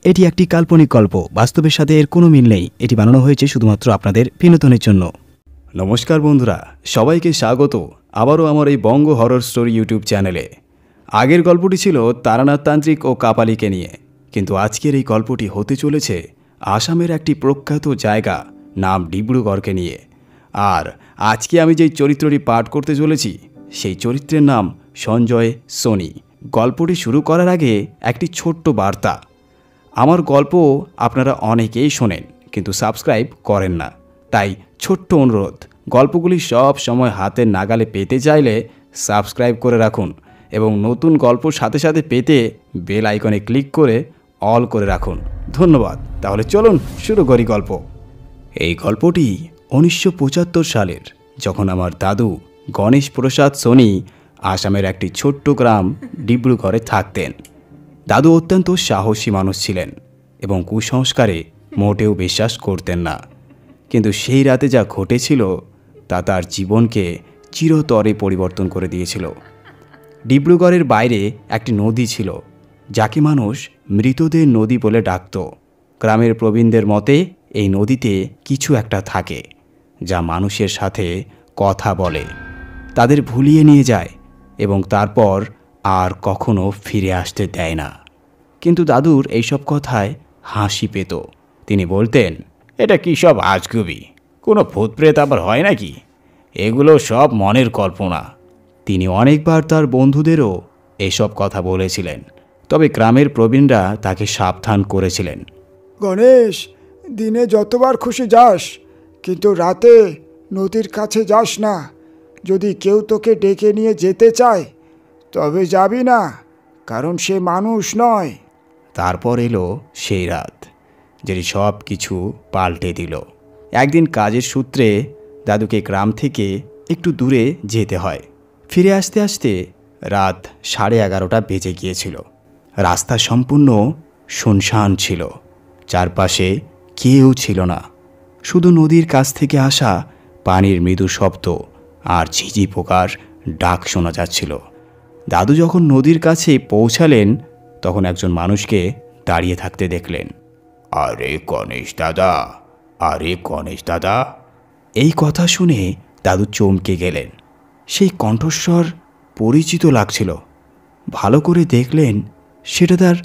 এটি একটি কাল্পনিক গল্প, বাস্তবের সাথে এর কোনো মিল নেই। এটি বানানো হয়েছে শুধুমাত্র আপনাদের বিনোদনের জন্য। নমস্কার বন্ধুরা, সবাইকে স্বাগত আবারও আমার এই বঙ্গ হরর স্টোরি ইউটিউব চ্যানেলে। আগের গল্পটি ছিল তারানাথ তান্ত্রিক ও কাপালিকে নিয়ে, কিন্তু আজকের এই গল্পটি হতে চলেছে আসামের একটি প্রখ্যাত জায়গা নাম ডিব্রুগড়কে নিয়ে। আর আজকে আমি যেই চরিত্রটি পাঠ করতে চলেছি সেই চরিত্রের নাম সঞ্জয় সোনি। গল্পটি শুরু করার আগে একটি ছোট্ট বার্তা। আমার গল্প আপনারা অনেকেই শোনেন কিন্তু সাবস্ক্রাইব করেন না, তাই ছোট্ট অনুরোধ, গল্পগুলি সব সময় হাতের নাগালে পেতে চাইলে সাবস্ক্রাইব করে রাখুন এবং নতুন গল্প সাথে সাথে পেতে বেল আইকনে ক্লিক করে অল করে রাখুন। ধন্যবাদ। তাহলে চলুন শুরু করি গল্প। এই গল্পটি 1975 সালের, যখন আমার দাদু গণেশ প্রসাদ সোনি আসামের একটি ছোট্ট গ্রাম ডিব্রুগড়ে থাকতেন। দাদু অত্যন্ত সাহসী মানুষ ছিলেন এবং কুসংস্কারে মোটেও বিশ্বাস করতেন না, কিন্তু সেই রাতে যা ঘটেছিল তা তার জীবনকে চিরতরে পরিবর্তন করে দিয়েছিল। ডিব্রুগড়ের বাইরে একটি নদী ছিল যাকে মানুষ মৃতদের নদী বলে ডাকত। গ্রামের প্রবীণদের মতে এই নদীতে কিছু একটা থাকে যা মানুষের সাথে কথা বলে, তাদের ভুলিয়ে নিয়ে যায় এবং তারপর আর কখনো ফিরে আসতে দেয় না। কিন্তু দাদুর এইসব কথায় হাসি পেত। তিনি বলতেন, এটা কি সব আজগুবি, কোনো ভূতপ্রেত আবার হয় নাকি? এগুলো সব মনের কল্পনা। তিনি অনেকবার তার বন্ধুদেরও এসব কথা বলেছিলেন, তবে গ্রামের প্রবীণরা তাকে সাবধান করেছিলেন। গণেশ, দিনে যতবার খুশি যাস, কিন্তু রাতে নদীর কাছে যাস না। যদি কেউ তোকে ডেকে নিয়ে যেতে চায় তবে যাবি না, কারণ সে মানুষ নয়। তারপর এলো সেই রাত যেটি সব কিছু পাল্টে দিল। একদিন কাজের সূত্রে দাদুকে গ্রাম থেকে একটু দূরে যেতে হয়। ফিরে আসতে আসতে রাত 11:30 বেজে গিয়েছিল। রাস্তা সম্পূর্ণ শুনশান ছিল, চারপাশে কেউ ছিল না, শুধু নদীর কাছ থেকে আসা পানির মৃদু শব্দ আর ঝিঝি পোকার ডাক শোনা যাচ্ছিল। দাদু যখন নদীর কাছে পৌঁছালেন তখন একজন মানুষকে দাঁড়িয়ে থাকতে দেখলেন। আরে গণেশ দাদা, আরে গণেশ দাদা। এই কথা শুনে দাদু চমকে গেলেন। সেই কণ্ঠস্বর পরিচিত লাগছিল। ভালো করে দেখলেন সেটা তার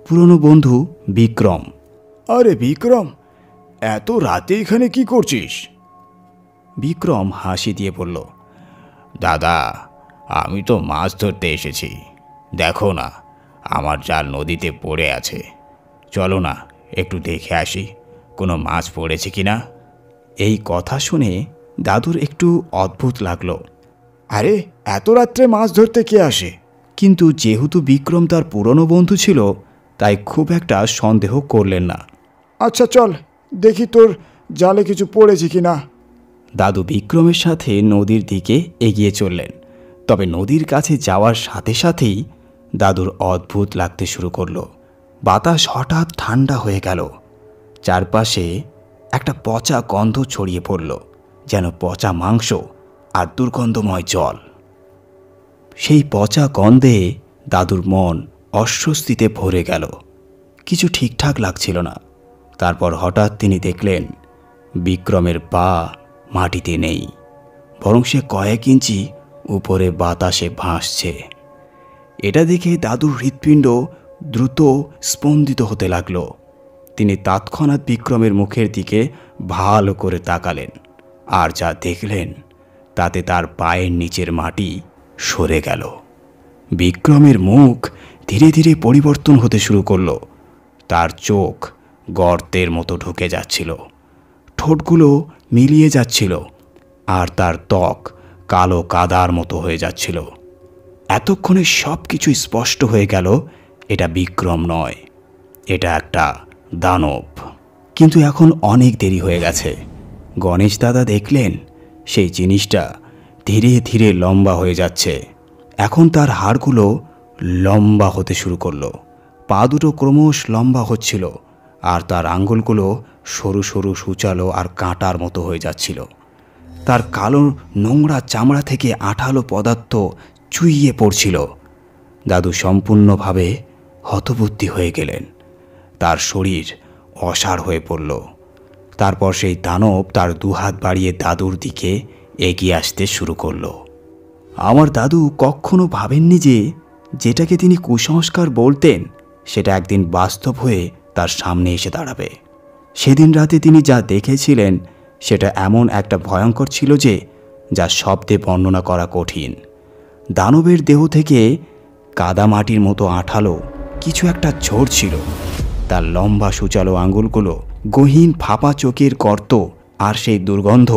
পুরনো বন্ধু বিক্রম। আরে বিক্রম, এত রাতে এখানে কি করছিস? বিক্রম হাসি দিয়ে বলল, দাদা, আমি তো মাছ ধরতে এসেছি। দেখো না, আমার জাল নদীতে পড়ে আছে। চলো না একটু দেখে আসি কোনো মাছ পড়েছে কিনা। এই কথা শুনে দাদুর একটু অদ্ভুত লাগলো। আরে এত রাত্রে মাছ ধরতে কে আসে? কিন্তু যেহেতু বিক্রম তার পুরনো বন্ধু ছিল তাই খুব একটা সন্দেহ করলেন না। আচ্ছা চল দেখি তোর জালে কিছু পড়েছে কিনা। দাদু বিক্রমের সাথে নদীর দিকে এগিয়ে চললেন। তবে নদীর কাছে যাওয়ার সাথে সাথেই দাদুর অদ্ভুত লাগতে শুরু করলো। বাতাস হঠাৎ ঠান্ডা হয়ে গেল। চারপাশে একটা পচা গন্ধ ছড়িয়ে পড়ল, যেন পচা মাংস আর দুর্গন্ধময় জল। সেই পচা গন্ধে দাদুর মন অস্বস্তিতে ভরে গেল। কিছু ঠিকঠাক লাগছিল না। তারপর হঠাৎ তিনি দেখলেন বিক্রমের পা মাটিতে নেই, বরং সে কয়েক ইঞ্চি উপরে বাতাসে ভাসছে। এটা দেখে দাদুর হৃৎপিণ্ড দ্রুত স্পন্দিত হতে লাগল। তিনি তৎক্ষণাৎ বিক্রমের মুখের দিকে ভালো করে তাকালেন, আর যা দেখলেন তাতে তার পায়ের নিচের মাটি সরে গেল। বিক্রমের মুখ ধীরে ধীরে পরিবর্তন হতে শুরু করলো। তার চোখ গর্তের মতো ঢুকে যাচ্ছিল, ঠোঁটগুলো মিলিয়ে যাচ্ছিল, আর তার ত্বক কালো কাদার মতো হয়ে যাচ্ছিল। এতক্ষণে সব কিছু স্পষ্ট হয়ে গেল, এটা বিক্রম নয়, এটা একটা দানব। কিন্তু এখন অনেক দেরি হয়ে গেছে। গণেশ দাদা দেখলেন সেই জিনিসটা ধীরে ধীরে লম্বা হয়ে যাচ্ছে। এখন তার হাড়গুলো লম্বা হতে শুরু করলো, পা দুটো ক্রমশ লম্বা হচ্ছিল, আর তার আঙ্গুলগুলো সরু সরু সূচালো আর কাঁটার মতো হয়ে যাচ্ছিল। তার কালো নোংরা চামড়া থেকে আঠালো পদার্থ চুইয়ে পড়ছিল। দাদু সম্পূর্ণভাবে হতবুদ্ধি হয়ে গেলেন। তার শরীর অসাড় হয়ে পড়ল। তারপর সেই দানব তার দুহাত বাড়িয়ে দাদুর দিকে এগিয়ে আসতে শুরু করল। আমার দাদু কখনো ভাবেননি যে যেটাকে তিনি কুসংস্কার বলতেন সেটা একদিন বাস্তব হয়ে তার সামনে এসে দাঁড়াবে। সেদিন রাতে তিনি যা দেখেছিলেন সেটা এমন একটা ভয়ঙ্কর ছিল যে যা শব্দে বর্ণনা করা কঠিন। দানবের দেহ থেকে কাদামাটির মতো আঠালো কিছু একটা ঝরছিল। তার লম্বা সূচালো আঙুলগুলো গহীন ফাঁপা চোখের গর্ত আর সেই দুর্গন্ধ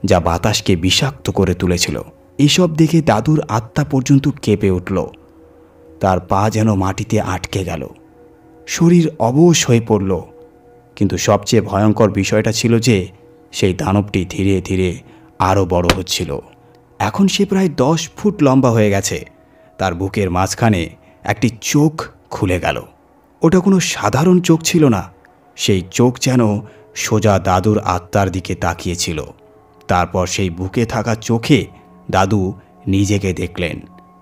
যা বাতাসকে বিষাক্ত করে তুলেছিল। এসব দেখে দাদুর আত্মা পর্যন্ত কেঁপে উঠল। তার পা যেন মাটিতে আটকে গেল, শরীর অবশ হয়ে পড়ল। কিন্তু সবচেয়ে ভয়ঙ্কর বিষয়টা ছিল যে সেই দানবটি ধীরে ধীরে আরও বড় হচ্ছিল। এখন সে প্রায় 10 ফুট লম্বা হয়ে গেছে। তার বুকের মাঝখানে একটি চোখ খুলে গেল। ওটা কোনো সাধারণ চোখ ছিল না, সেই চোখ যেন সোজা দাদুর আত্মার দিকে তাকিয়েছিল। তারপর সেই বুকে থাকা চোখে দাদু নিজেকে দেখলেন,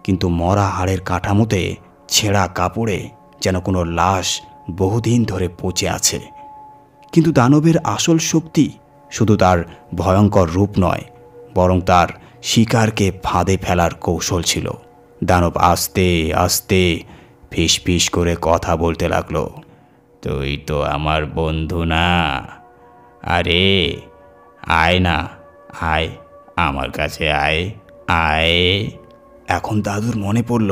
কিন্তু মরা হাড়ের কাঠামোতে ছেঁড়া কাপড়ে যেন কোনো লাশ বহুদিন ধরে পচে আছে। কিন্তু দানবের আসল শক্তি শুধু তার ভয়ঙ্কর রূপ নয়, বরং তার শিকারকে ফাঁদে ফেলার কৌশল ছিল। দানব আস্তে আস্তে ফিস ফিস করে কথা বলতে লাগলো। তুই তো আমার বন্ধু না, আরে আয় না, আয় আমার কাছে, আয় আয়। এখন দাদুর মনে পড়ল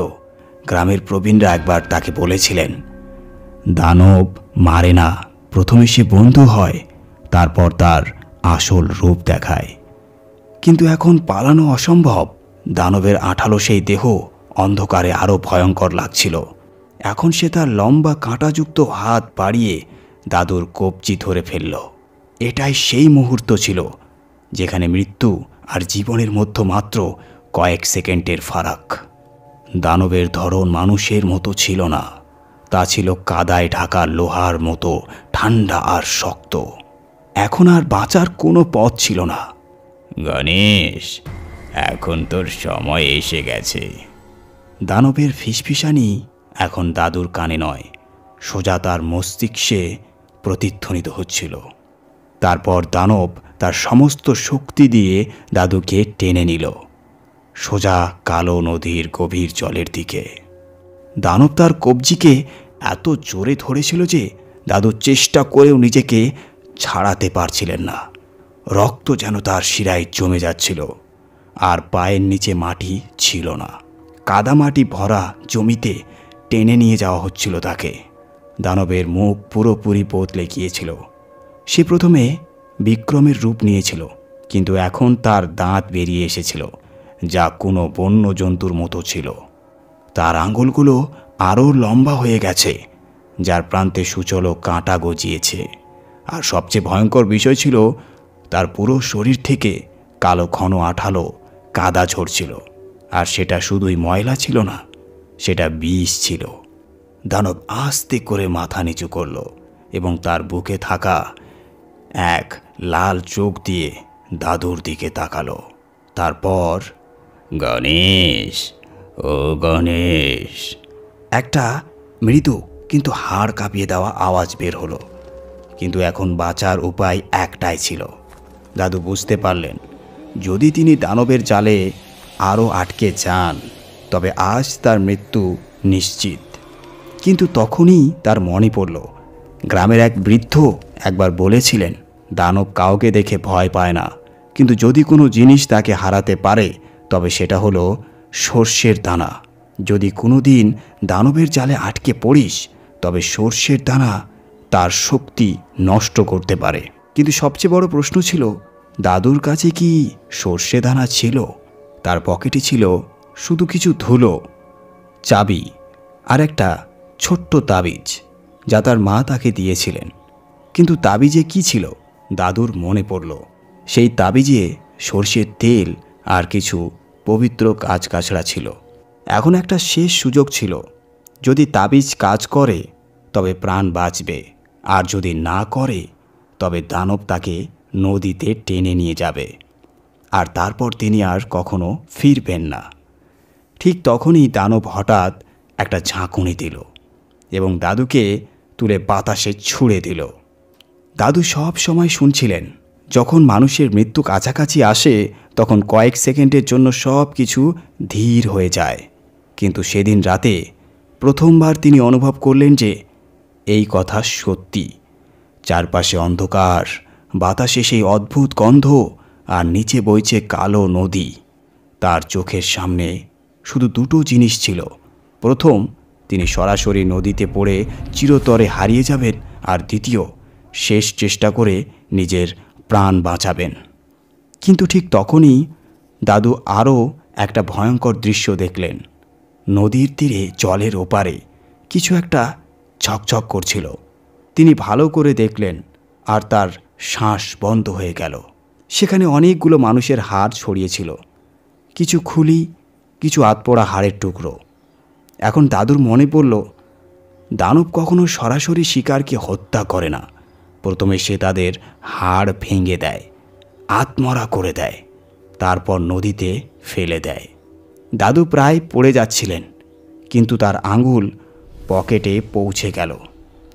গ্রামের প্রবীণরা একবার তাকে বলেছিলেন, দানব মারে না, প্রথমে সে বন্ধু হয়, তারপর তার আসল রূপ দেখায়। কিন্তু এখন পালানো অসম্ভব। দানবের আঠালো সেই দেহ অন্ধকারে আরও ভয়ঙ্কর লাগছিল। এখন সে তার লম্বা কাঁটাযুক্ত হাত বাড়িয়ে দাদুর কবজি ধরে ফেলল। এটাই সেই মুহূর্ত ছিল যেখানে মৃত্যু আর জীবনের মধ্যে মাত্র কয়েক সেকেন্ডের ফারাক। দানবের ধরন মানুষের মতো ছিল না, তা ছিল কাদায় ঢাকা লোহার মতো ঠান্ডা আর শক্ত। এখন আর বাঁচার কোনো পথ ছিল না। গণেশ, এখন তোর সময় এসে গেছে। দানবের ফিসফিসানি এখন দাদুর কানে নয়, সোজা তার মস্তিষ্কে প্রতিধ্বনিত হচ্ছিল। তারপর দানব তার সমস্ত শক্তি দিয়ে দাদুকে টেনে নিল সোজা কালো নদীর গভীর জলের দিকে। দানব তার কবজিকে এত জোরে ধরেছিল যে দাদু চেষ্টা করেও নিজেকে ছাড়াতে পারছিলেন না। রক্ত যেন তার শিরায় জমে যাচ্ছিল, আর পায়ের নিচে মাটি ছিল না। কাদামাটি ভরা জমিতে টেনে নিয়ে যাওয়া হচ্ছিল তাকে। দানবের মুখ পুরোপুরি বদলে গিয়েছিল। সে প্রথমে বিক্রমের রূপ নিয়েছিল, কিন্তু এখন তার দাঁত বেরিয়ে এসেছিল, যা কোনো বন্য জন্তুর মতো ছিল। তার আঙুলগুলো আরও লম্বা হয়ে গেছে, যার প্রান্তে সূচলো কাঁটা গজিয়েছে। আর সবচেয়ে ভয়ঙ্কর বিষয় ছিল তার পুরো শরীর থেকে কালো ঘন আঠালো কাদা ঝরছিল। আর সেটা শুধুই ময়লা ছিল না, সেটা বিষ ছিল। দানব আস্তে করে মাথা নিচু করল এবং তার বুকে থাকা এক লাল চোখ দিয়ে দাদুর দিকে তাকালো। তারপর, গণেশ, ও গণেশ। একটা মৃদু কিন্তু হাড় কাঁপিয়ে দেওয়া আওয়াজ বের হলো। কিন্তু এখন বাঁচার উপায় একটাই ছিল। দাদু বুঝতে পারলেন, যদি তিনি দানবের জালে আরও আটকে যান তবে আজ তার মৃত্যু নিশ্চিত। কিন্তু তখনই তার মনে পড়ল, গ্রামের এক বৃদ্ধ একবার বলেছিলেন, দানব কাউকে দেখে ভয় পায় না, কিন্তু যদি কোনো জিনিস তাকে হারাতে পারে তবে সেটা হলো সর্ষের দানা। যদি কোনো দিন দানবের জালে আটকে পড়িস তবে সর্ষের দানা তার শক্তি নষ্ট করতে পারে। কিন্তু সবচেয়ে বড় প্রশ্ন ছিল, দাদুর কাছে কি সর্ষে দানা ছিল? তার পকেটে ছিল শুধু কিছু ধুলো, চাবি আর একটা ছোট্ট তাবিজ, যা তার মা তাকে দিয়েছিলেন। কিন্তু তাবিজে কি ছিল? দাদুর মনে পড়ল, সেই তাবিজে সর্ষের তেল আর কিছু পবিত্র গাছগাছড়া ছিল। এখন একটা শেষ সুযোগ ছিল। যদি তাবিজ কাজ করে তবে প্রাণ বাঁচবে, আর যদি না করে তবে দানব তাকে নদীতে টেনে নিয়ে যাবে, আর তারপর তিনি আর কখনো ফিরবেন না। ঠিক তখনই দানব হঠাৎ একটা ঝাঁকুনি দিল এবং দাদুকে তুলে বাতাসে ছুঁড়ে দিল। দাদু সব সময় শুনছিলেন, যখন মানুষের মৃত্যু কাছাকাছি আসে তখন কয়েক সেকেন্ডের জন্য সব কিছু ধীর হয়ে যায়। কিন্তু সেদিন রাতে প্রথমবার তিনি অনুভব করলেন যে এই কথা সত্যি। চারপাশে অন্ধকার, বাতাসে সেই অদ্ভুত গন্ধ, আর নিচে বইছে কালো নদী। তার চোখের সামনে শুধু দুটো জিনিস ছিল। প্রথম, তিনি সরাসরি নদীতে পড়ে চিরতরে হারিয়ে যাবেন, আর দ্বিতীয়, শেষ চেষ্টা করে নিজের প্রাণ বাঁচাবেন। কিন্তু ঠিক তখনই দাদু আরও একটা ভয়ঙ্কর দৃশ্য দেখলেন। নদীর তীরে জলের ওপারে কিছু একটা ঝকঝক করছিল। তিনি ভালো করে দেখলেন, আর তার শ্বাস বন্ধ হয়ে গেল। সেখানে অনেকগুলো মানুষের হাড় ছড়িয়েছিল, কিছু খুলি, কিছু আধপোড়া হাড়ের টুকরো। এখন দাদুর মনে পড়ল, দানব কখনো সরাসরি শিকারকে হত্যা করে না। প্রথমে সে তাদের হাড় ভেঙে দেয়, আত্মরা করে দেয়, তারপর নদীতে ফেলে দেয়। দাদু প্রায় পড়ে যাচ্ছিলেন, কিন্তু তার আঙুল পকেটে পৌঁছে গেল।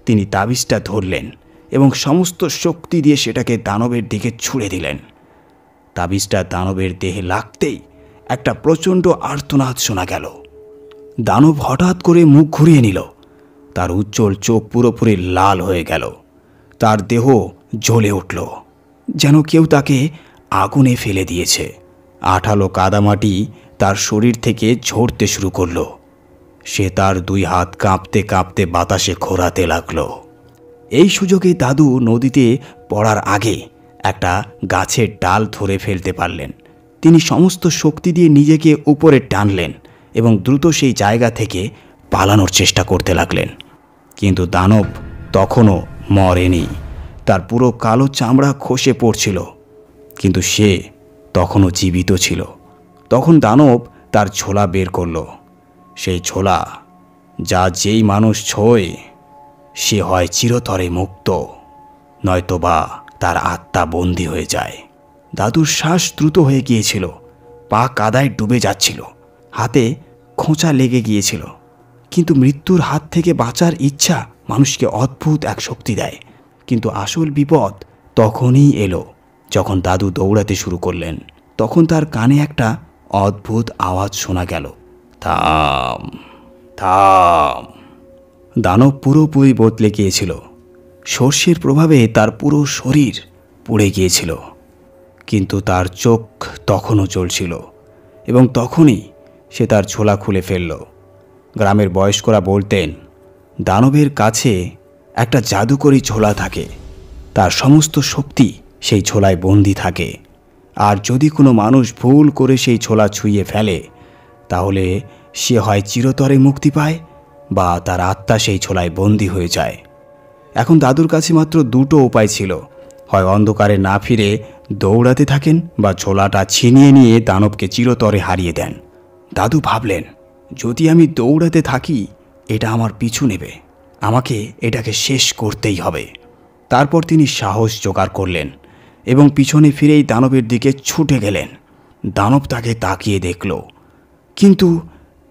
তিনি তাবিজটা ধরলেন এবং সমস্ত শক্তি দিয়ে সেটাকে দানবের দিকে ছুঁড়ে দিলেন। তাবিজটা দানবের দেহে লাগতেই একটা প্রচণ্ড আর্তনাদ শোনা গেল। দানব হঠাৎ করে মুখ ঘুরিয়ে নিল। তার উজ্জ্বল চোখ পুরোপুরি লাল হয়ে গেল। তার দেহ জ্বলে উঠল, যেন কেউ তাকে আগুনে ফেলে দিয়েছে। আঠালো কাদামাটি তার শরীর থেকে ঝরতে শুরু করল। সে তার দুই হাত কাঁপতে কাঁপতে বাতাসে ঘোরাতে লাগল। এই সুযোগে দাদু নদীতে পড়ার আগে একটা গাছের ডাল ধরে ফেলতে পারলেন। তিনি সমস্ত শক্তি দিয়ে নিজেকে উপরে টানলেন এবং দ্রুত সেই জায়গা থেকে পালানোর চেষ্টা করতে লাগলেন। কিন্তু দানব তখনও মরেনি। তার পুরো কালো চামড়া খসে পড়ছিল, কিন্তু সে তখনও জীবিত ছিল। তখন দানব তার ছোলা বের করল। সেই ছোলা যা যেই মানুষ ছোঁয় সে হয় চিরতরে মুক্ত, নয়তোবা তার আত্মা বন্দী হয়ে যায়। দাদুর শ্বাস দ্রুত হয়ে গিয়েছিল, পা কাদায় ডুবে যাচ্ছিল, হাতে খোঁচা লেগে গিয়েছিল। কিন্তু মৃত্যুর হাত থেকে বাঁচার ইচ্ছা মানুষকে অদ্ভুত এক শক্তি দেয়। কিন্তু আসল বিপদ তখনই এলো যখন দাদু দৌড়াতে শুরু করলেন। তখন তার কানে একটা অদ্ভুত আওয়াজ শোনা গেল, থাম থাম। দানব পুরোপুরি বদলে গিয়েছিল। সর্ষের প্রভাবে তার পুরো শরীর পুড়ে গিয়েছিল, কিন্তু তার চোখ তখনও জ্বলছিল। এবং তখনই সে তার ছোলা খুলে ফেলল। গ্রামের বয়স্করা বলতেন, দানবের কাছে একটা জাদুকরী ছোলা থাকে, তার সমস্ত শক্তি সেই ছোলায় বন্দী থাকে। আর যদি কোনো মানুষ ভুল করে সেই ছোলা ছুঁয়ে ফেলে, তাহলে সে হয় চিরতরে মুক্তি পায় বা তার আত্মা সেই ছোলায় বন্দী হয়ে যায়। এখন দাদুর কাছে মাত্র দুটো উপায় ছিল, হয় অন্ধকারে না ফিরে দৌড়াতে থাকেন বা ছোলাটা ছিনিয়ে নিয়ে দানবকে চিরতরে হারিয়ে দেন। দাদু ভাবলেন, যদি আমি দৌড়াতে থাকি এটা আমার পিছু নেবে, আমাকে এটাকে শেষ করতেই হবে। তারপর তিনি সাহস জোগাড় করলেন এবং পিছনে ফিরেই দানবের দিকে ছুটে গেলেন। দানব তাকে তাকিয়ে দেখল, কিন্তু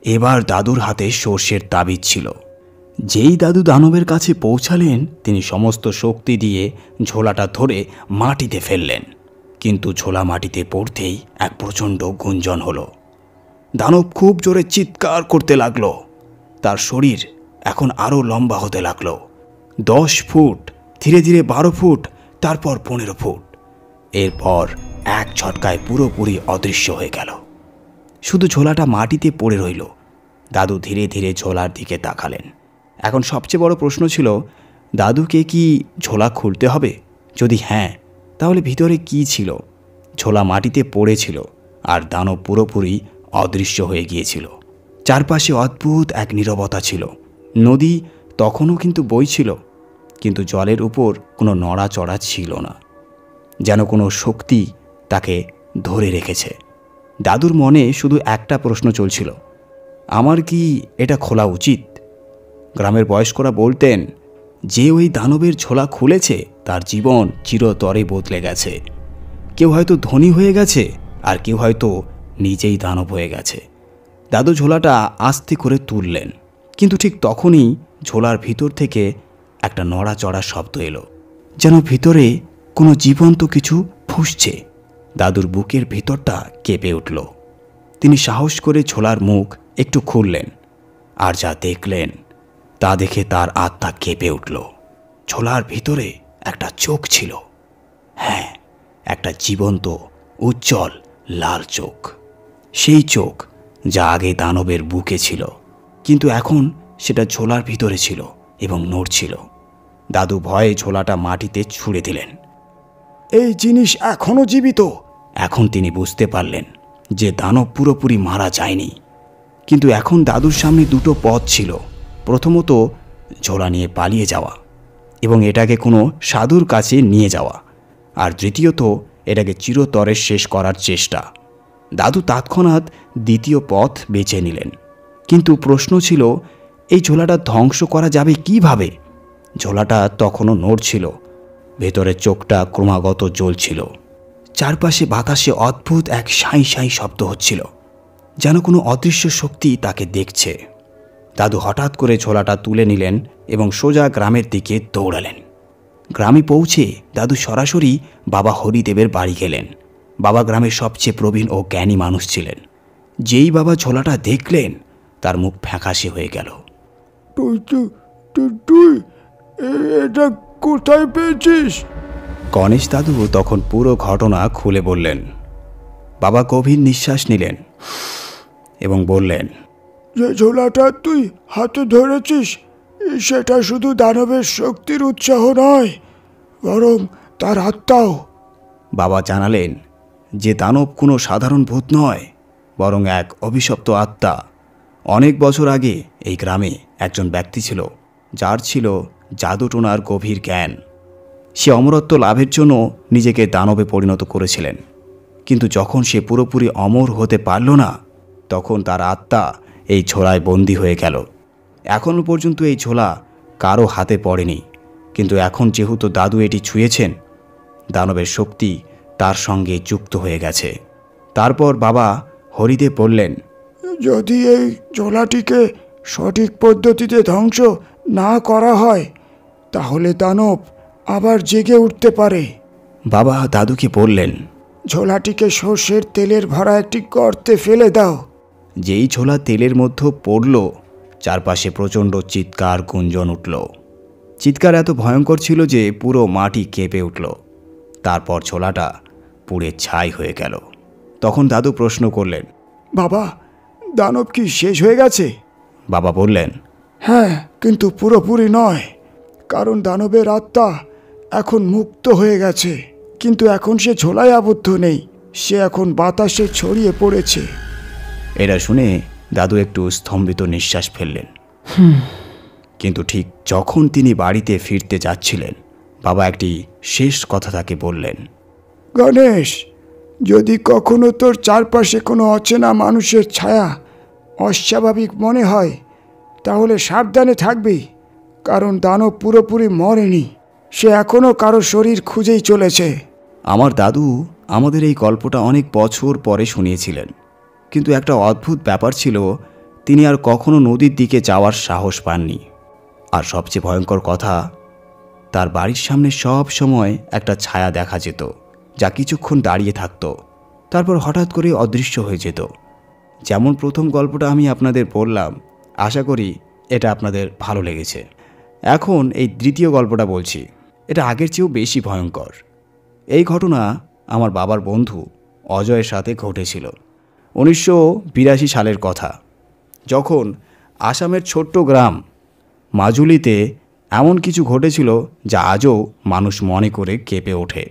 এবার দাদুর হাতে সর্ষের তাবিজ ছিল। যেই দাদু দানবের কাছে পৌঁছালেন, তিনি সমস্ত শক্তি দিয়ে ঝোলাটা ধরে মাটিতে ফেললেন। কিন্তু ঝোলা মাটিতে পড়তেই এক প্রচণ্ড গুঞ্জন হলো। দানব খুব জোরে চিৎকার করতে লাগলো। তার শরীর এখন আরও লম্বা হতে লাগলো। 10 ফুট, ধীরে ধীরে 12 ফুট, তারপর 15 ফুট। এরপর এক ঝটকায় পুরোপুরি অদৃশ্য হয়ে গেল। শুধু ঝোলাটা মাটিতে পড়ে রইল। দাদু ধীরে ধীরে ঝোলার দিকে তাকালেন। এখন সবচেয়ে বড় প্রশ্ন ছিল, দাদুকে কি ঝোলা খুলতে হবে? যদি হ্যাঁ, তাহলে ভিতরে কি ছিল? ঝোলা মাটিতে পড়েছিল আর দানব পুরোপুরি অদৃশ্য হয়ে গিয়েছিল। চারপাশে অদ্ভুত এক নীরবতা ছিল। নদী তখনও কিন্তু বইছিল, কিন্তু জলের উপর কোনো নড়াচড়া ছিল না, যেন কোনো শক্তি তাকে ধরে রেখেছে। দাদুর মনে শুধু একটা প্রশ্ন চলছিল, আমার কি এটা খোলা উচিত? গ্রামের বয়স্করা বলতেন, যে ওই দানবের ঝোলা খুলেছে তার জীবন চিরতরে বদলে গেছে। কেউ হয়তো ধনী হয়ে গেছে, আর কেউ হয়তো নিজেই দানব হয়ে গেছে। দাদু ঝোলাটা আস্তে করে তুললেন, কিন্তু ঠিক তখনই ঝোলার ভিতর থেকে একটা নড়াচড়া শব্দ এলো, যেন ভিতরে কোনো জীবন্ত কিছু ফুঁসছে। দাদুর বুকের ভিতরটা কেঁপে উঠল। তিনি সাহস করে ঝোলার মুখ একটু খুললেন, আর যা দেখলেন তা দেখে তার আত্মা কেঁপে উঠল। ঝোলার ভিতরে একটা চোখ ছিল। হ্যাঁ, একটা জীবন্ত উজ্জ্বল লাল চোখ। সেই চোখ যা আগে দানবের বুকে ছিল, কিন্তু এখন সেটা ঝোলার ভিতরে ছিল এবং নড়ছিল। দাদু ভয়ে ঝোলাটা মাটিতে ছুঁড়ে দিলেন। এই জিনিস এখনো জীবিত। এখন তিনি বুঝতে পারলেন যে দানব পুরোপুরি মারা যায়নি, কিন্তু এখন দাদুর সামনে দুটো পথ ছিল। প্রথমত, ঝোলা নিয়ে পালিয়ে যাওয়া এবং এটাকে কোনো সাধুর কাছে নিয়ে যাওয়া, আর দ্বিতীয়ত এটাকে চিরতরে শেষ করার চেষ্টা। দাদু তৎক্ষণাৎ দ্বিতীয় পথ বেছে নিলেন, কিন্তু প্রশ্ন ছিল এই ঝোলাটা ধ্বংস করা যাবে কিভাবে? ঝোলাটা তখনও নড়ছিল, ভেতরের চোখটা ক্রমাগত জ্বলছিল। চারপাশে বাতাসে অদ্ভুত এক সাঁই সাঁই শব্দ হচ্ছিল, যেন কোনো অদৃশ্য শক্তি তাকে দেখছে। দাদু হঠাৎ করে ঝোলাটা তুলে নিলেন এবং সোজা গ্রামের দিকে দৌড়ালেন। গ্রামে পৌঁছে দাদু সরাসরি বাবা হরিদেবের বাড়ি গেলেন। বাবা গ্রামের সবচেয়ে প্রবীণ ও জ্ঞানী মানুষ ছিলেন। যেই বাবা ঝোলাটা দেখলেন, তার মুখ ফ্যাকাশে হয়ে গেল। তুই এটা কোথায় পেয়েছিস? গণেশ দাদু তখন পুরো ঘটনা খুলে বললেন। বাবা গভীর নিঃশ্বাস নিলেন এবং বললেন, যে ঝোলাটা তুই হাতে ধরেছিস, সেটা শুধু দানবের শক্তির উৎসাহ নয়, বরং তার আত্মাও। বাবা জানালেন যে দানব কোনো সাধারণ ভূত নয়, বরং এক অভিশপ্ত আত্মা। অনেক বছর আগে এই গ্রামে একজন ব্যক্তি ছিল, যার ছিল জাদুটোনার গভীর জ্ঞান। সে অমরত্ব লাভের জন্য নিজেকে দানবে পরিণত করেছিলেন, কিন্তু যখন সে পুরোপুরি অমর হতে পারল না, তখন তার আত্মা এই ঝোলায় বন্দী হয়ে গেল। এখনও পর্যন্ত এই ঝোলা কারো হাতে পড়েনি, কিন্তু এখন যেহেতু দাদু এটি ছুঁয়েছেন, দানবের শক্তি তার সঙ্গে যুক্ত হয়ে গেছে। তারপর বাবা হরিদেব বললেন, যদি এই ঝোলাটিকে সঠিক পদ্ধতিতে ধ্বংস না করা হয়, তাহলে দানব আবার জেগে উঠতে পারে। বাবা দাদুকে বললেন, ঝোলাটিকে সর্ষের তেলের ভরা একটি গর্তে ফেলে দাও। যেই ঝোলা তেলের মধ্যে পড়ল, চারপাশে প্রচণ্ড চিৎকার গুঞ্জন উঠল। চিৎকার এত ভয়ঙ্কর ছিল যে পুরো মাটি কেঁপে উঠল। তারপর ঝোলাটা পুড়ে ছাই হয়ে গেল। তখন দাদু প্রশ্ন করলেন, বাবা, দানব কি শেষ হয়ে গেছে? বাবা বললেন, হ্যাঁ, কিন্তু পুরোপুরি নয়, কারণ দানবের আত্মা এখন মুক্ত হয়ে গেছে। কিন্তু এখন সে ঝোলায় আবদ্ধ নেই, সে এখন বাতাসে ছড়িয়ে পড়েছে। এটা শুনে দাদু একটু স্তম্ভিত নিঃশ্বাস ফেললেন। কিন্তু ঠিক যখন তিনি বাড়িতে ফিরতে যাচ্ছিলেন, বাবা একটি শেষ কথা তাকে বললেন, গণেশ, যদি কখনো তোর চারপাশে কোনো অচেনা মানুষের ছায়া অস্বাভাবিক মনে হয়, তাহলে সাবধানে থাকবি, কারণ দানব পুরোপুরি মরেনি, সে এখনও কারো শরীর খুঁজেই চলেছে। আমার দাদু আমাদের এই গল্পটা অনেক বছর পরে শুনিয়েছিলেন, কিন্তু একটা অদ্ভুত ব্যাপার ছিল, তিনি আর কখনো নদীর দিকে যাওয়ার সাহস পাননি। আর সবচেয়ে ভয়ঙ্কর কথা, তার বাড়ির সামনে সব সময় একটা ছায়া দেখা যেত, যা কিছুক্ষণ দাঁড়িয়ে থাকত, তারপর হঠাৎ করে অদৃশ্য হয়ে যেত। যেমন প্রথম গল্পটা আমি আপনাদের বললাম, আশা করি এটা আপনাদের ভালো লেগেছে। এখন এই দ্বিতীয় গল্পটা বলছি, এটা আগের চেয়েও বেশি ভয়ঙ্কর। এই ঘটনা আমার বাবার বন্ধু অজয়ের সাথে ঘটেছিল। 1982 সালের কথা, যখন আসামের ছোট্ট গ্রাম মাজুলিতে এমন কিছু ঘটেছিল যা আজও মানুষ মনে করে কেঁপে ওঠে।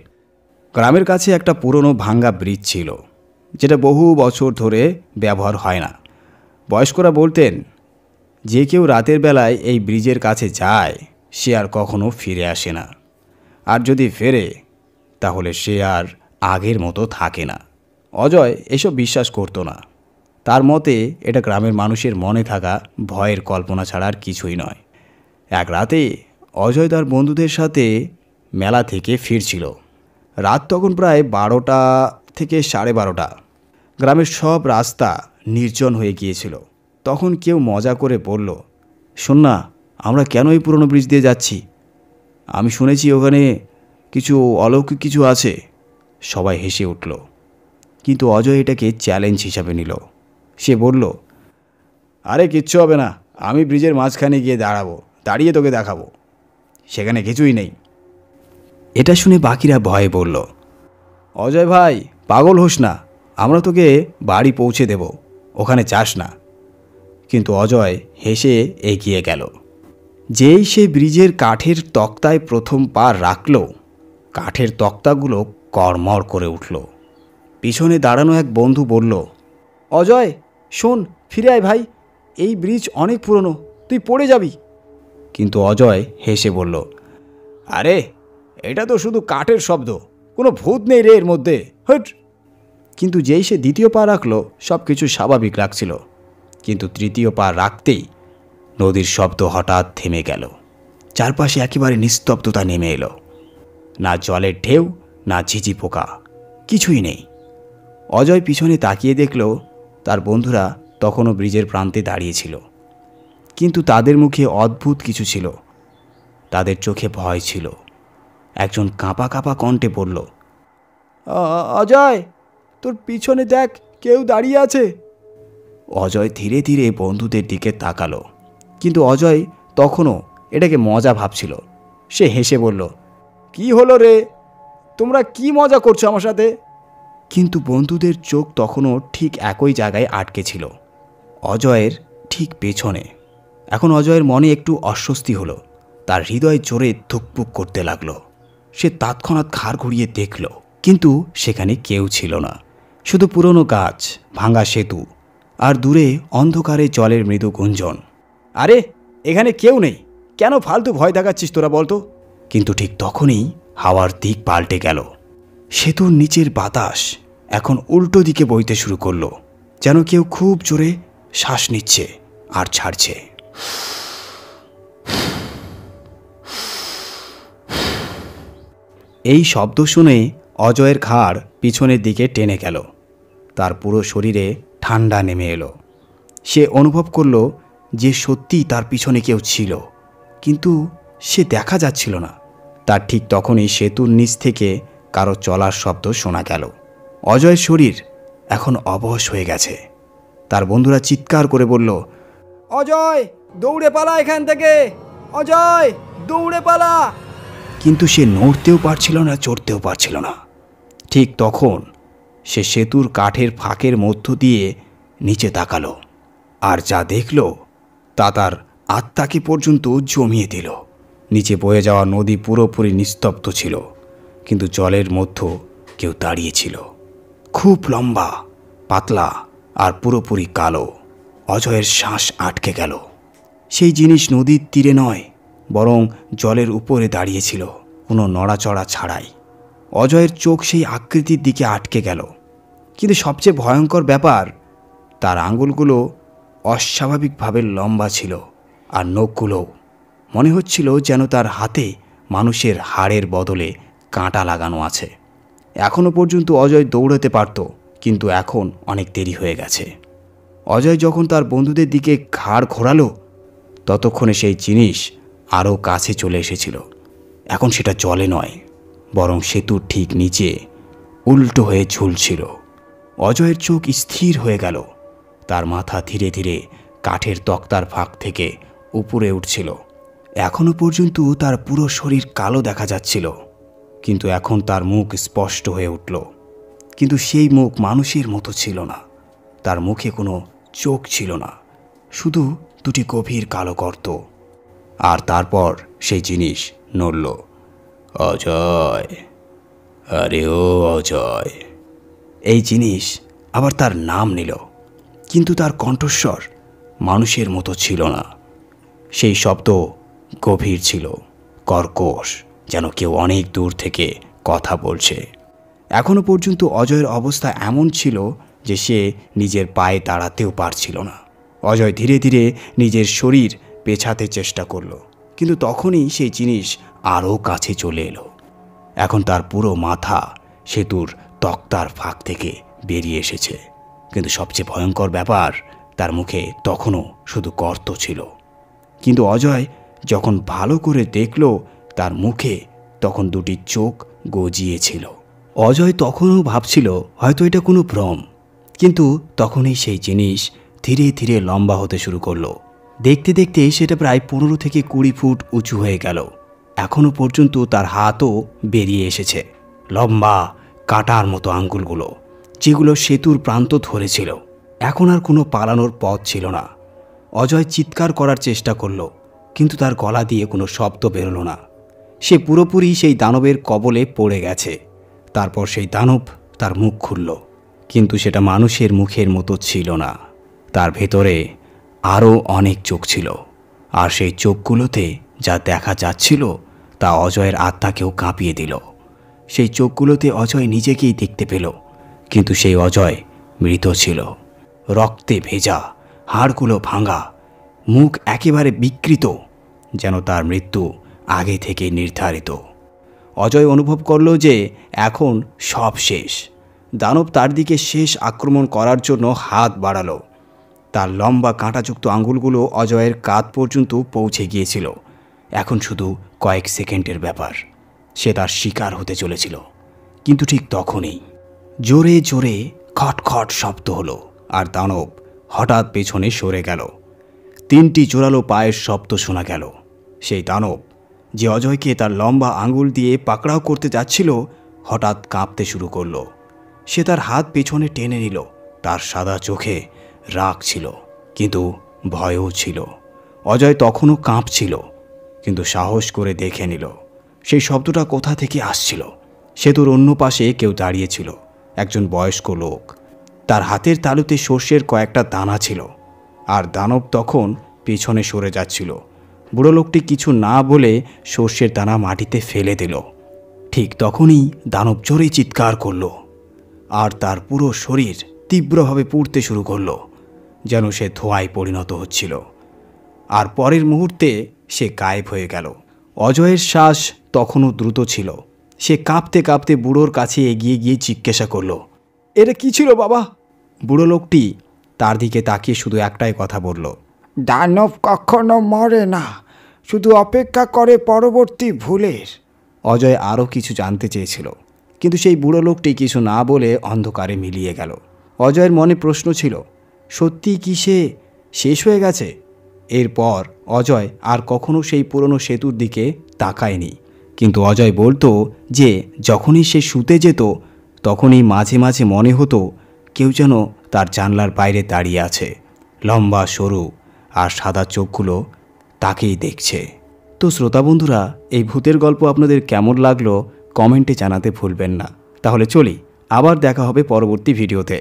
গ্রামের কাছে একটা পুরনো ভাঙ্গা ব্রিজ ছিল, যেটা বহু বছর ধরে ব্যবহার হয় না। বয়স্করা বলতেন, যে কেউ রাতের বেলায় এই ব্রিজের কাছে যায়, সে আর কখনো ফিরে আসে না, আর যদি ফেরে তাহলে সে আর আগের মতো থাকে না। অজয় এসব বিশ্বাস করতো না। তার মতে এটা গ্রামের মানুষের মনে থাকা ভয়ের কল্পনা ছাড়া আর কিছুই নয়। এক রাতে অজয় তার বন্ধুদের সাথে মেলা থেকে ফিরছিল। রাত তখন প্রায় 12টা থেকে 12:30। গ্রামের সব রাস্তা নির্জন হয়ে গিয়েছিল। তখন কেউ মজা করে বলল, শোন না, আমরা কেন এই পুরনো ব্রিজ দিয়ে যাচ্ছি? আমি শুনেছি ওখানে কিছু অলৌকিক কিছু আছে। সবাই হেসে উঠল, কিন্তু অজয় এটাকে চ্যালেঞ্জ হিসাবে নিল। সে বলল, আরে কিচ্ছু হবে না, আমি ব্রিজের মাঝখানে গিয়ে দাঁড়িয়ে তোকে দেখাবো, সেখানে কিছুই নেই। এটা শুনে বাকিরা ভয়ে বলল, অজয় ভাই, পাগল হোস না, আমরা তোকে বাড়ি পৌঁছে দেব, ওখানে যাস না। কিন্তু অজয় হেসে এগিয়ে গেল। যেই সে ব্রিজের কাঠের তক্তায় প্রথম পা রাখল, কাঠের তক্তাগুলো কড়মড় করে উঠল। পিছনে দাঁড়ানো এক বন্ধু বলল, অজয় শোন, ফিরে আয় ভাই, এই ব্রিজ অনেক পুরনো, তুই পড়ে যাবি। কিন্তু অজয় হেসে বলল, আরে এটা তো শুধু কাঠের শব্দ, কোনো ভূত নেই রে এর মধ্যে, হট। কিন্তু যেই সে দ্বিতীয় পা রাখল, সব কিছু স্বাভাবিক লাগছিল। কিন্তু তৃতীয় পা রাখতেই নদীর শব্দ হঠাৎ থেমে গেল। চারপাশে একেবারে নিস্তব্ধতা নেমে এলো। না জলের ঢেউ, না ঝিঝি পোকা, কিছুই নেই। অজয় পিছনে তাকিয়ে দেখল তার বন্ধুরা তখনও ব্রিজের প্রান্তে দাঁড়িয়েছিল, কিন্তু তাদের মুখে অদ্ভুত কিছু ছিল। তাদের চোখে ভয় ছিল। একজন কাঁপা কাঁপা কণ্ঠে বলল, অজয়, তোর পিছনে দেখ, কেউ দাঁড়িয়ে আছে। অজয় ধীরে ধীরে বন্ধুদের দিকে তাকালো, কিন্তু অজয় তখনও এটাকে মজা ভাবছিল। সে হেসে বলল, কি হলো রে, তোমরা কি মজা করছো আমার সাথে? কিন্তু বন্ধুদের চোখ তখনও ঠিক একই জায়গায় আটকে ছিল, অজয়ের ঠিক পেছনে। এখন অজয়ের মনে একটু অস্বস্তি হলো। তার হৃদয় জোরে ধুকপুক করতে লাগলো। সে তৎক্ষণাৎ ঘাড় ঘুরিয়ে দেখল, কিন্তু সেখানে কেউ ছিল না। শুধু পুরনো গাছ, ভাঙা সেতু, আর দূরে অন্ধকারে জলের মৃদু গুঞ্জন। আরে এখানে কেউ নেই, কেন ফালতু ভয় দেখাচ্ছিস তোরা বলতো? কিন্তু ঠিক তখনই হাওয়ার দিক পাল্টে গেল। সেতুর নিচের বাতাস এখন উল্টো দিকে বইতে শুরু করলো, যেন কেউ খুব জোরে শ্বাস নিচ্ছে আর ছাড়ছে। এই শব্দ শুনে অজয়ের ঘাড় পিছনের দিকে টেনে গেল। তার পুরো শরীরে ঠান্ডা নেমে এলো। সে অনুভব করল যে সত্যিই তার পিছনে কেউ ছিল, কিন্তু সে দেখা যাচ্ছিল না। তার ঠিক তখনই সেতুর নিচ থেকে কারো চলার শব্দ শোনা গেল। অজয়ের শরীর এখন অবশ হয়ে গেছে। তার বন্ধুরা চিৎকার করে বলল, অজয় দৌড়ে পালা এখান থেকে, অজয় দৌড়ে পালা। কিন্তু সে নড়তেও পারছিল না, চড়তেও পারছিল না। ঠিক তখন সে সেতুর কাঠের ফাঁকের মধ্য দিয়ে নিচে তাকালো, আর যা দেখল তা তার আত্মাকে পর্যন্ত জমিয়ে দিল। নিচে বয়ে যাওয়া নদী পুরোপুরি নিস্তব্ধ ছিল, কিন্তু জলের মধ্যে কেউ দাঁড়িয়েছিল, খুব লম্বা, পাতলা আর পুরোপুরি কালো। অজয়ের শ্বাস আটকে গেল। সেই জিনিস নদীর তীরে নয়, বরং জলের উপরে দাঁড়িয়েছিল, কোনো নড়াচড়া ছাড়াই। অজয়ের চোখ সেই আকৃতির দিকে আটকে গেল। কিন্তু সবচেয়ে ভয়ঙ্কর ব্যাপার, তার আঙুলগুলো অস্বাভাবিকভাবে লম্বা ছিল, আর নখগুলোও মনে হচ্ছিল যেন তার হাতে মানুষের হাড়ের বদলে কাঁটা লাগানো আছে। এখনও পর্যন্ত অজয় দৌড়াতে পারত, কিন্তু এখন অনেক দেরি হয়ে গেছে। অজয় যখন তার বন্ধুদের দিকে ঘাড় ঘোরালো, ততক্ষণে সেই জিনিস আরও কাছে চলে এসেছিল। এখন সেটা জলে নয়, বরং সেতুর ঠিক নিচে উল্টো হয়ে ঝুলছিল। অজয়ের চোখ স্থির হয়ে গেল। তার মাথা ধীরে ধীরে কাঠের তক্তার ফাঁক থেকে উপরে উঠছিল। এখনও পর্যন্ত তার পুরো শরীর কালো দেখা যাচ্ছিল, কিন্তু এখন তার মুখ স্পষ্ট হয়ে উঠল। কিন্তু সেই মুখ মানুষের মতো ছিল না। তার মুখে কোনো চোখ ছিল না, শুধু দুটি গভীর কালো গর্ত। আর তারপর সেই জিনিস নড়ল। অজয়, আরে ও অজয়। এই জিনিস আবার তার নাম নিল, কিন্তু তার কণ্ঠস্বর মানুষের মতো ছিল না। সেই শব্দ গভীর ছিল, কর্কশ, যেন কেউ অনেক দূর থেকে কথা বলছে। এখনও পর্যন্ত অজয়ের অবস্থা এমন ছিল যে সে নিজের পায়ে দাঁড়াতেও পারছিল না। অজয় ধীরে ধীরে নিজের শরীর পেছাতে চেষ্টা করল, কিন্তু তখনই সেই জিনিস আরও কাছে চলে এলো। এখন তার পুরো মাথা সেতুর তক্তার ফাঁক থেকে বেরিয়ে এসেছে। কিন্তু সবচেয়ে ভয়ঙ্কর ব্যাপার, তার মুখে তখনও শুধু গর্ত ছিল। কিন্তু অজয় যখন ভালো করে দেখল, তার মুখে তখন দুটি চোখ গজিয়েছিল। অজয় তখনও ভাবছিল হয়তো এটা কোনো ভ্রম, কিন্তু তখনই সেই জিনিস ধীরে ধীরে লম্বা হতে শুরু করলো। দেখতে দেখতে সেটা প্রায় 15 থেকে 20 ফুট উঁচু হয়ে গেল। এখনও পর্যন্ত তার হাতও বেরিয়ে এসেছে, লম্বা কাটার মতো আঙ্গুলগুলো, যেগুলো সেতুর প্রান্ত ধরেছিল। এখন আর কোনো পালানোর পথ ছিল না। অজয় চিৎকার করার চেষ্টা করল, কিন্তু তার গলা দিয়ে কোনো শব্দ বেরোলো না। সে পুরোপুরি সেই দানবের কবলে পড়ে গেছে। তারপর সেই দানব তার মুখ খুলল, কিন্তু সেটা মানুষের মুখের মতো ছিল না। তার ভেতরে আরও অনেক চোখ ছিল, আর সেই চোখগুলোতে যা দেখা যাচ্ছিল তা অজয়ের আত্মাকেও কাঁপিয়ে দিল। সেই চোখগুলোতে অজয় নিজেকেই দেখতে পেল, কিন্তু সেই অজয় মৃত ছিল, রক্তে ভেজা, হাড়গুলো ভাঙা, মুখ একেবারে বিকৃত, যেন তার মৃত্যু আগে থেকে নির্ধারিত। অজয় অনুভব করল যে এখন সব শেষ। দানব তার দিকে শেষ আক্রমণ করার জন্য হাত বাড়ালো। তার লম্বা কাঁটাযুক্ত আঙ্গুলগুলো অজয়ের কাঁধ পর্যন্ত পৌঁছে গিয়েছিল। এখন শুধু কয়েক সেকেন্ডের ব্যাপার, সে তার শিকার হতে চলেছিল। কিন্তু ঠিক তখনই জোরে জোরে খটখট শব্দ হলো, আর দানব হঠাৎ পেছনে সরে গেল। 3টি জোরালো পায়ের শব্দ শোনা গেল। সেই দানব, যে অজয়কে তার লম্বা আঙ্গুল দিয়ে পাকড়াও করতে যাচ্ছিল, হঠাৎ কাঁপতে শুরু করল। সে তার হাত পেছনে টেনে নিল। তার সাদা চোখে রাগ ছিল, কিন্তু ভয়ও ছিল। অজয় তখনও কাঁপছিল, কিন্তু সাহস করে দেখে নিল সেই শব্দটা কোথা থেকে আসছিল। সেতুর অন্য পাশে কেউ দাঁড়িয়েছিল, একজন বয়স্ক লোক। তার হাতের তালুতে সর্ষের কয়েকটা দানা ছিল, আর দানব তখন পেছনে সরে যাচ্ছিল। বুড়ো লোকটি কিছু না বলে সর্ষের দানা মাটিতে ফেলে দিল। ঠিক তখনই দানব জোরে চিৎকার করল, আর তার পুরো শরীর তীব্রভাবে পুড়তে শুরু করলো, যেন সে ধোঁয়ায় পরিণত হচ্ছিল। আর পরের মুহূর্তে সে গায়েব হয়ে গেল। অজয়ের শ্বাস তখনও দ্রুত ছিল। সে কাঁপতে কাঁপতে বুড়োর কাছে এগিয়ে গিয়ে জিজ্ঞাসা করল, এটা কি ছিল বাবা? বুড়ো লোকটি তার দিকে তাকিয়ে শুধু একটাই কথা বলল, দানব কখনো মরে না, শুধু অপেক্ষা করে পরবর্তী ভুলের। অজয় আরও কিছু জানতে চেয়েছিল, কিন্তু সেই বুড়ো লোকটি কিছু না বলে অন্ধকারে মিলিয়ে গেল। অজয়ের মনে প্রশ্ন ছিল, সত্যি কি সে শেষ হয়ে গেছে? এরপর অজয় আর কখনো সেই পুরনো সেতুর দিকে তাকায়নি। কিন্তু অজয় বলতো যে যখনই সে শুতে যেত, তখনই মাঝে মাঝে মনে হতো কেউ যেন তার জানলার বাইরে দাঁড়িয়ে আছে, লম্বা সরু আর সাদা চোখগুলো তাকেই দেখছে। তো শ্রোতা বন্ধুরা, এই ভূতের গল্প আপনাদের কেমন লাগলো কমেন্টে জানাতে ভুলবেন না। তাহলে চলি, আবার দেখা হবে পরবর্তী ভিডিওতে।